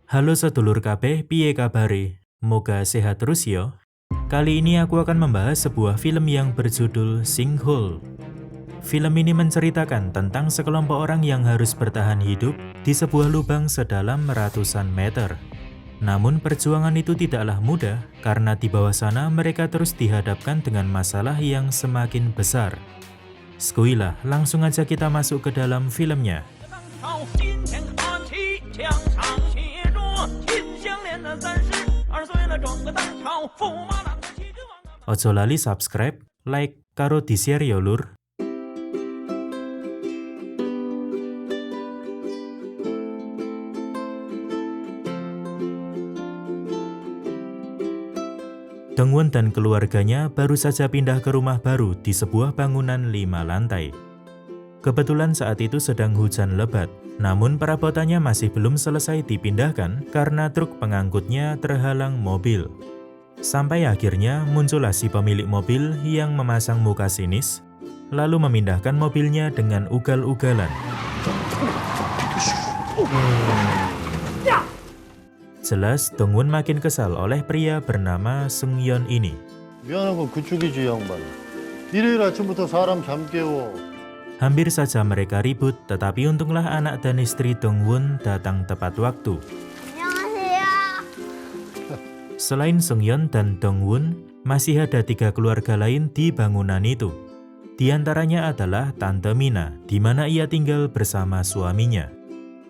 Halo sedulur kabeh, piye kabare? Moga sehat terus yo. Kali ini aku akan membahas sebuah film yang berjudul Sinkhole. Film ini menceritakan tentang sekelompok orang yang harus bertahan hidup di sebuah lubang sedalam ratusan meter. Namun perjuangan itu tidaklah mudah karena di bawah sana mereka terus dihadapkan dengan masalah yang semakin besar. Skuilah, langsung aja kita masuk ke dalam filmnya. Ojo lali subscribe, like, karo di-share yo lur. Dongwon dan keluarganya baru saja pindah ke rumah baru di sebuah bangunan 5 lantai. Kebetulan saat itu sedang hujan lebat, namun perabotannya masih belum selesai dipindahkan karena truk pengangkutnya terhalang mobil. Sampai akhirnya muncullah si pemilik mobil yang memasang muka sinis, lalu memindahkan mobilnya dengan ugal-ugalan. Jelas Dongwon makin kesal oleh pria bernama Seungyeon ini. 미안한 건 그쪽이지 양반. 일요일 아침부터 사람 잠 깨워. Hampir saja mereka ribut, tetapi untunglah anak dan istri Dongwon datang tepat waktu. 안녕하세요. Selain Seungyeon dan Dongwon, masih ada 3 keluarga lain di bangunan itu. Di antaranya adalah Tante Mina, di mana ia tinggal bersama suaminya.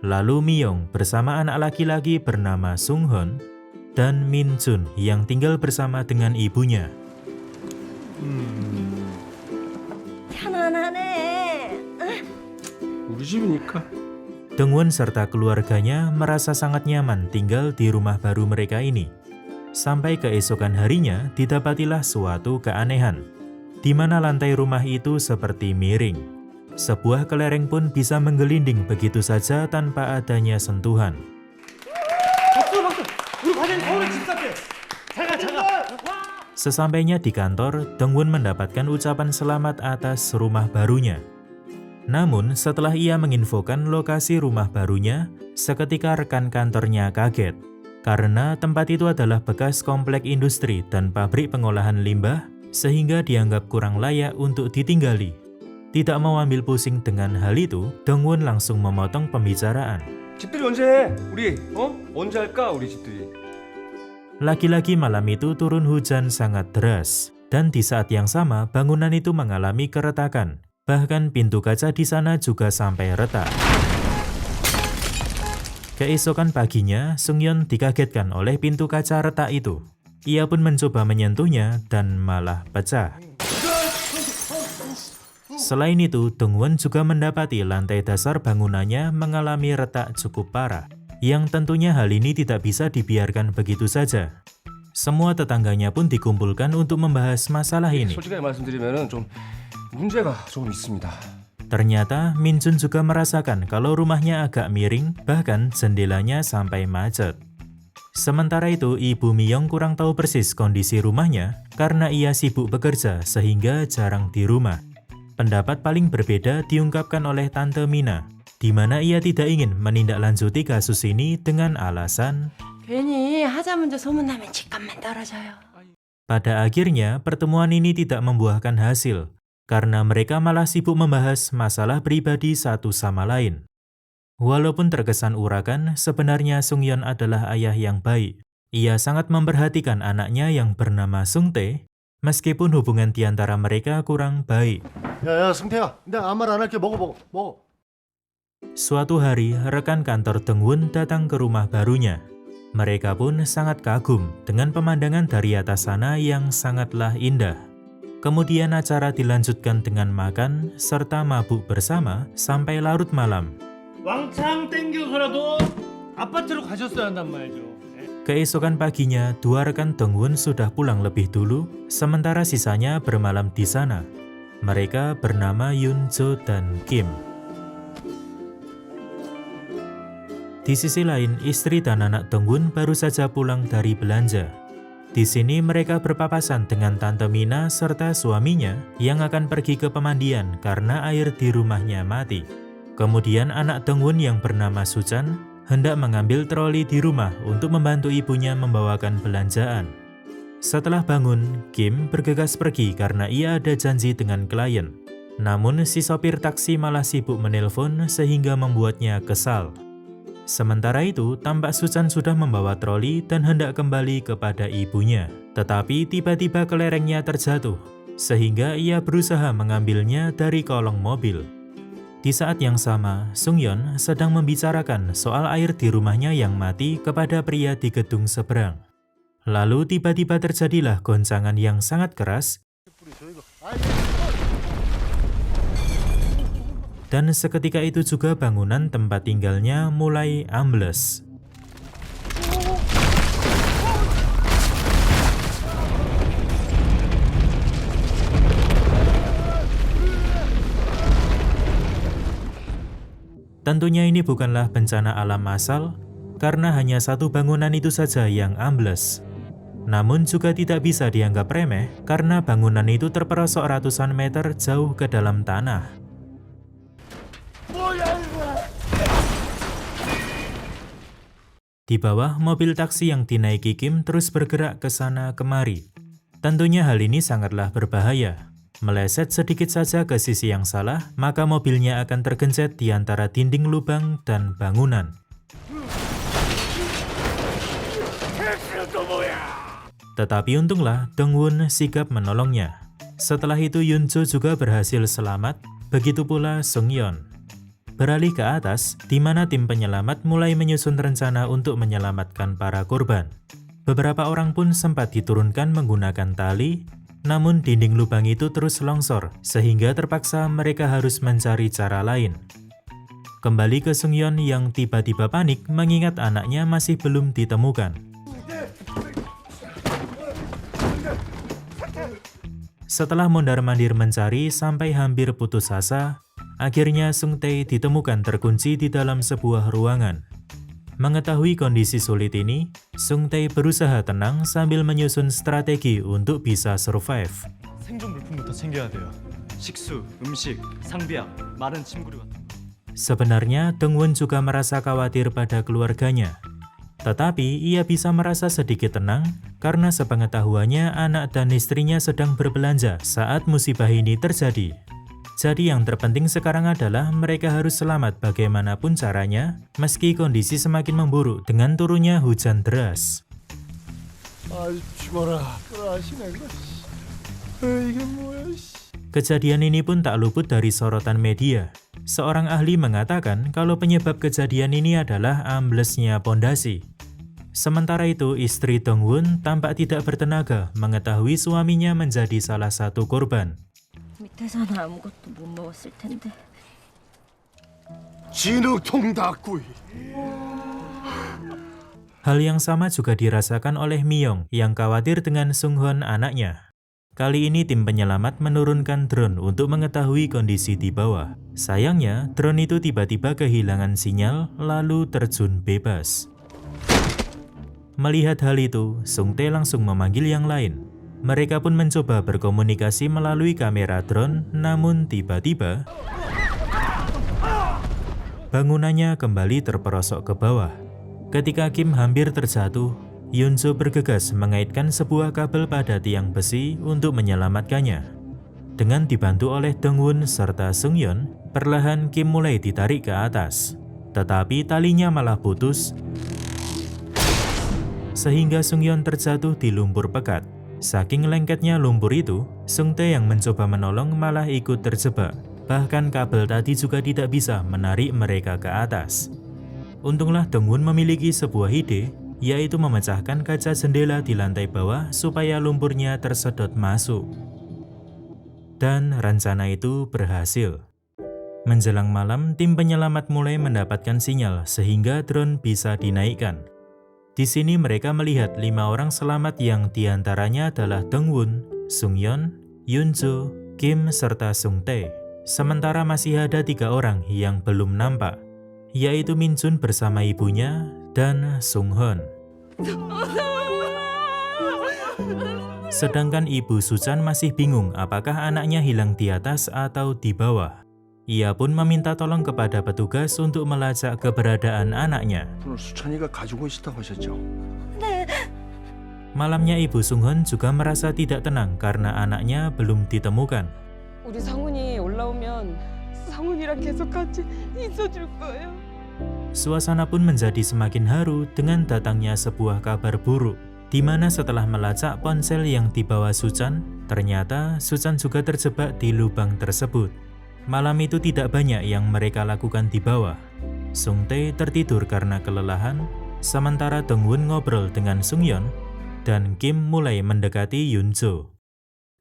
Lalu Miyong bersama anak laki-laki bernama Sunghon, dan Min Jun yang tinggal bersama dengan ibunya. 편안하네. 우리 집이니까. Dongwon serta keluarganya merasa sangat nyaman tinggal di rumah baru mereka ini. Sampai keesokan harinya didapatilah suatu keanehan, di mana lantai rumah itu seperti miring. Sebuah kelereng pun bisa menggelinding begitu saja tanpa adanya sentuhan. Sesampainya di kantor, Dongwon mendapatkan ucapan selamat atas rumah barunya. Namun, setelah ia menginfokan lokasi rumah barunya, seketika rekan kantornya kaget. Karena tempat itu adalah bekas komplek industri dan pabrik pengolahan limbah, sehingga dianggap kurang layak untuk ditinggali. Tidak mau ambil pusing dengan hal itu, Dongwon langsung memotong pembicaraan. 집들이 언제 해? 우리 언제 할까 우리 집들이? Lagi-lagi malam itu turun hujan sangat deras, dan di saat yang sama bangunan itu mengalami keretakan. Bahkan pintu kaca di sana juga sampai retak. Keesokan paginya, Seungyeon dikagetkan oleh pintu kaca retak itu. Ia pun mencoba menyentuhnya dan malah pecah. Selain itu, Dongwon juga mendapati lantai dasar bangunannya mengalami retak cukup parah, yang tentunya hal ini tidak bisa dibiarkan begitu saja. Semua tetangganya pun dikumpulkan untuk membahas masalah ini. 솔직하게 말씀드리면은 좀 문제가 좀 있습니다. Ternyata Min Jun juga merasakan kalau rumahnya agak miring, bahkan jendelanya sampai macet. Sementara itu, Ibu Miyong kurang tahu persis kondisi rumahnya karena ia sibuk bekerja sehingga jarang di rumah. Pendapat paling berbeda diungkapkan oleh Tante Mina, di mana ia tidak ingin menindaklanjuti kasus ini dengan alasan 괜히 하자 문제 소문나면 집값만 떨어져요. pada akhirnya pertemuan ini tidak membuahkan hasil karena mereka malah sibuk membahas masalah pribadi satu sama lain. Walaupun terkesan urakan, sebenarnya Seungyeon adalah ayah yang baik. Ia sangat memperhatikan anaknya yang bernama Sungtae, meskipun hubungan di antara mereka kurang baik. 야야 승태야, 내가 아무 말 안 할게. 먹어. Suatu hari, rekan kantor Dongwon datang ke rumah barunya. Mereka pun sangat kagum dengan pemandangan dari atas sana yang sangatlah indah. Kemudian acara dilanjutkan dengan makan serta mabuk bersama sampai larut malam. 왕창 땡겨서라도 아파트로 가셨어야 한단 말이죠. Keesokan paginya, 2 rekan Dongwon sudah pulang lebih dulu, sementara sisanya bermalam di sana. Mereka bernama Yoon Jo dan Kim. Di sisi lain, istri dan anak Dongwon baru saja pulang dari belanja. Di sini mereka berpapasan dengan Tante Mina serta suaminya yang akan pergi ke pemandian karena air di rumahnya mati. Kemudian anak Dongwon yang bernama Suchan hendak mengambil troli di rumah untuk membantu ibunya membawakan belanjaan. Setelah bangun, Kim bergegas pergi karena ia ada janji dengan klien. Namun si sopir taksi malah sibuk menelpon sehingga membuatnya kesal. Sementara itu, tampak Suchan sudah membawa troli dan hendak kembali kepada ibunya. Tetapi tiba-tiba kelerengnya terjatuh, sehingga ia berusaha mengambilnya dari kolong mobil. Di saat yang sama, Sungyeon sedang membicarakan soal air di rumahnya yang mati kepada pria di gedung seberang. Lalu tiba-tiba terjadilah goncangan yang sangat keras, dan seketika itu juga bangunan tempat tinggalnya mulai ambles. Tentunya ini bukanlah bencana alam massal, karena hanya satu bangunan itu saja yang ambles. Namun juga tidak bisa dianggap remeh karena bangunan itu terperosok ratusan meter jauh ke dalam tanah. Di bawah, mobil taksi yang dinaiki Kim terus bergerak ke sana kemari. Tentunya hal ini sangatlah berbahaya. Meleset sedikit saja ke sisi yang salah, maka mobilnya akan tergencet di antara dinding lubang dan bangunan. Tetapi untunglah Dongwon sigap menolongnya. Setelah itu Yunjo juga berhasil selamat, begitu pula Sungyeon. Beralih ke atas, di mana tim penyelamat mulai menyusun rencana untuk menyelamatkan para korban. Beberapa orang pun sempat diturunkan menggunakan tali, namun dinding lubang itu terus longsor, sehingga terpaksa mereka harus mencari cara lain. Kembali ke Sungyeon yang tiba-tiba panik mengingat anaknya masih belum ditemukan. Setelah mondar-mandir mencari sampai hampir putus asa, akhirnya Sung Tae ditemukan terkunci di dalam sebuah ruangan. Mengetahui kondisi sulit ini, Sung Tae berusaha tenang sambil menyusun strategi untuk bisa survive. 생존 물품부터 챙겨야 돼요. 식수, 음식, 상비약, 마른 침구류 같은. Sebenarnya Dongwon juga merasa khawatir pada keluarganya. Tetapi ia bisa merasa sedikit tenang karena sepengetahuannya anak dan istrinya sedang berbelanja saat musibah ini terjadi. Jadi yang terpenting sekarang adalah mereka harus selamat bagaimanapun caranya meski kondisi semakin memburuk dengan turunnya hujan deras. Kejadian ini pun tak luput dari sorotan media. Seorang ahli mengatakan kalau penyebab kejadian ini adalah amblesnya pondasi. Sementara itu, istri Dongwon tampak tidak bertenaga mengetahui suaminya menjadi salah satu korban. 밑에서는 아무것도 못 먹었을 텐데. 진흙통 닦구이. Hal yang sama juga dirasakan oleh Myung yang khawatir dengan Sunghon anaknya. Kali ini tim penyelamat menurunkan drone untuk mengetahui kondisi di bawah. Sayangnya, drone itu tiba-tiba kehilangan sinyal lalu terjun bebas. Melihat hal itu, Sung Tae langsung memanggil yang lain. Mereka pun mencoba berkomunikasi melalui kamera drone, namun tiba-tiba bangunannya kembali terperosok ke bawah. Ketika Kim hampir terjatuh, Yunjo bergegas mengaitkan sebuah kabel pada tiang besi untuk menyelamatkannya. Dengan dibantu oleh Dongwon serta Sungyeon, perlahan Kim mulai ditarik ke atas. Tetapi talinya malah putus, sehingga Sungyeon terjatuh di lumpur pekat. Saking lengketnya lumpur itu, Sung Tae yang mencoba menolong malah ikut terjebak. Bahkan kabel tadi juga tidak bisa menarik mereka ke atas. Untunglah Dongwon memiliki sebuah ide, yaitu memecahkan kaca jendela di lantai bawah supaya lumpurnya tersedot masuk. Dan rencana itu berhasil. Menjelang malam, tim penyelamat mulai mendapatkan sinyal sehingga drone bisa dinaikkan. Di sini mereka melihat 5 orang selamat yang diantaranya adalah Dongwon, Sungyeon, Yunjo, Kim, serta Sung Tae. Sementara masih ada 3 orang yang belum nampak, yaitu Minjun bersama ibunya dan Sunghon. Sedangkan ibu Suchan masih bingung apakah anaknya hilang di atas atau di bawah. Ia pun meminta tolong kepada petugas untuk melacak keberadaan anaknya. 돈을 수천이가 가지고 있었다고 하셨죠? Malamnya Ibu Sunghon juga merasa tidak tenang karena anaknya belum ditemukan. 우리 상훈이 올라오면 상훈이랑 계속 같이 있어줄 거예요. Suasana pun menjadi semakin haru dengan datangnya sebuah kabar buruk, di mana setelah melacak ponsel yang dibawa Suchan, ternyata Suchan juga terjebak di lubang tersebut. Malam itu tidak banyak yang mereka lakukan di bawah. Sung Tae tertidur karena kelelahan, sementara Dongwon ngobrol dengan Sung Yeon, dan Kim mulai mendekati Yoon Jo.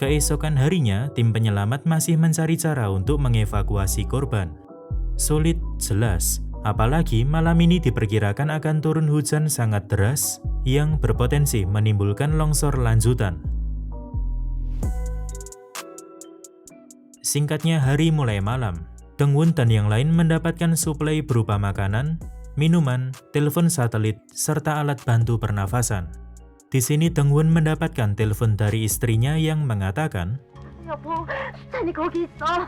Keesokan harinya, tim penyelamat masih mencari cara untuk mengevakuasi korban. Sulit jelas, apalagi malam ini diperkirakan akan turun hujan sangat deras yang berpotensi menimbulkan longsor lanjutan. Singkatnya, hari mulai malam. Dongwon dan yang lain mendapatkan suplai berupa makanan, minuman, telepon satelit, serta alat bantu pernafasan. Di sini Dongwon mendapatkan telepon dari istrinya yang mengatakan, 여보, 수찬이 거기 있어.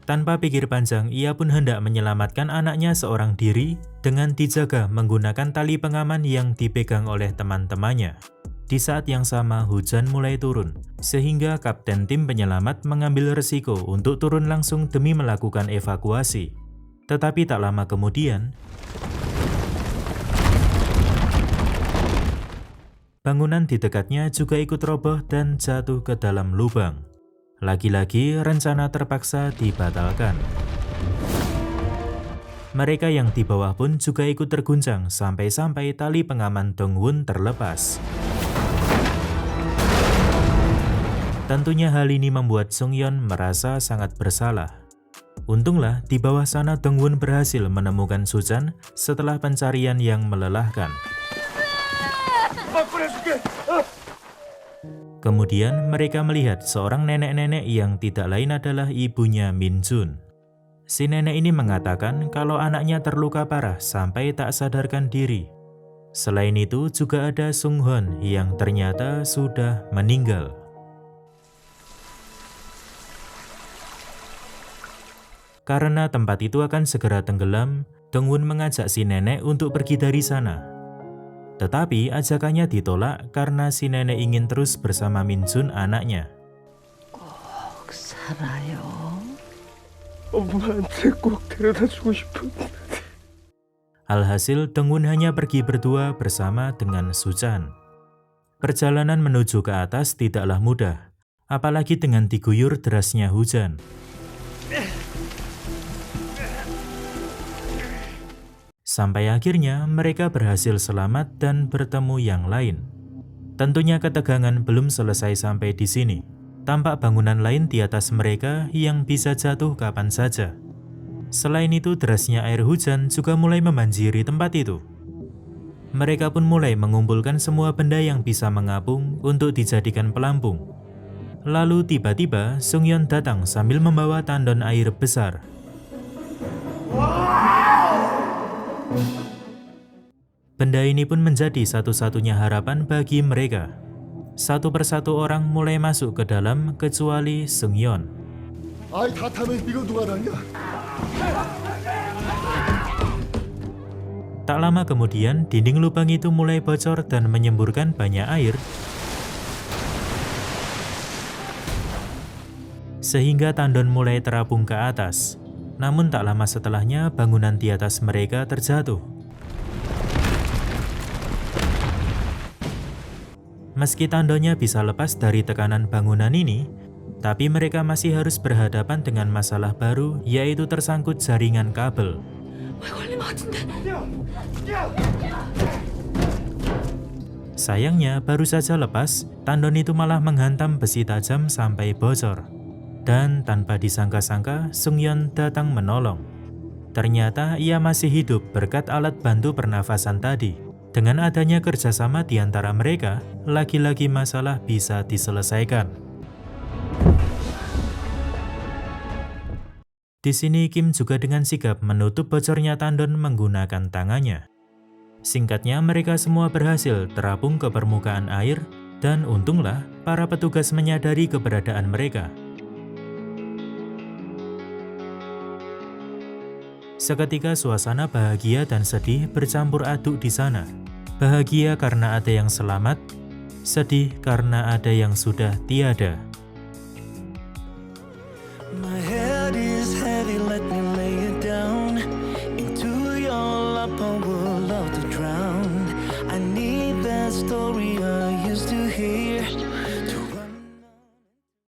tanpa pikir panjang, ia pun hendak menyelamatkan anaknya seorang diri dengan dijaga menggunakan tali pengaman yang dipegang oleh teman-temannya. Di saat yang sama, hujan mulai turun, sehingga kapten tim penyelamat mengambil resiko untuk turun langsung demi melakukan evakuasi. Tetapi tak lama kemudian, bangunan di dekatnya juga ikut roboh dan jatuh ke dalam lubang. Lagi-lagi rencana terpaksa dibatalkan. Mereka yang di bawah pun juga ikut terguncang sampai-sampai tali pengaman Dongwon terlepas. Tentunya hal ini membuat Sung Yeon merasa sangat bersalah. Untunglah di bawah sana Dongwon berhasil menemukan Suchan setelah pencarian yang melelahkan. Kemudian mereka melihat seorang nenek-nenek yang tidak lain adalah ibunya Min Jun. Si nenek ini mengatakan kalau anaknya terluka parah sampai tak sadarkan diri. Selain itu juga ada Sung Hon yang ternyata sudah meninggal. Karena tempat itu akan segera tenggelam, Dongwon mengajak si nenek untuk pergi dari sana. Tetapi ajakannya ditolak karena si nenek ingin terus bersama Min Jun anaknya. 꼭 살아요. 엄마한테 꼭 데려다 주고 싶은데. Alhasil, Dongwon hanya pergi berdua bersama dengan Suchan. Perjalanan menuju ke atas tidaklah mudah, apalagi dengan diguyur derasnya hujan. Sampai akhirnya mereka berhasil selamat dan bertemu yang lain. Tentunya ketegangan belum selesai sampai di sini. Tampak bangunan lain di atas mereka yang bisa jatuh kapan saja. Selain itu, derasnya air hujan juga mulai membanjiri tempat itu. Mereka pun mulai mengumpulkan semua benda yang bisa mengapung untuk dijadikan pelampung. Lalu tiba-tiba Sung Yeon datang sambil membawa tandon air besar. Benda ini pun menjadi satu-satunya harapan bagi mereka. Satu persatu orang mulai masuk ke dalam kecuali Sung Yeon. 아이 다 타면 이거 누가 다냐? Tak lama kemudian, dinding lubang itu mulai bocor dan menyemburkan banyak air, sehingga tandon mulai terapung ke atas. Namun tak lama setelahnya, bangunan di atas mereka terjatuh. Meski tandonnya bisa lepas dari tekanan bangunan ini, tapi mereka masih harus berhadapan dengan masalah baru, yaitu tersangkut jaringan kabel. Sayangnya, baru saja lepas, tandon itu malah menghantam besi tajam sampai bocor. Dan tanpa disangka-sangka, Sung Yeon datang menolong. Ternyata ia masih hidup berkat alat bantu pernafasan tadi. Dengan adanya kerjasama di antara mereka, lagi-lagi masalah bisa diselesaikan. Di sini Kim juga dengan sigap menutup bocornya tandon menggunakan tangannya. Singkatnya, mereka semua berhasil terapung ke permukaan air, dan untunglah para petugas menyadari keberadaan mereka. Seketika suasana bahagia dan sedih bercampur aduk di sana. Bahagia karena ada yang selamat, sedih karena ada yang sudah tiada. My head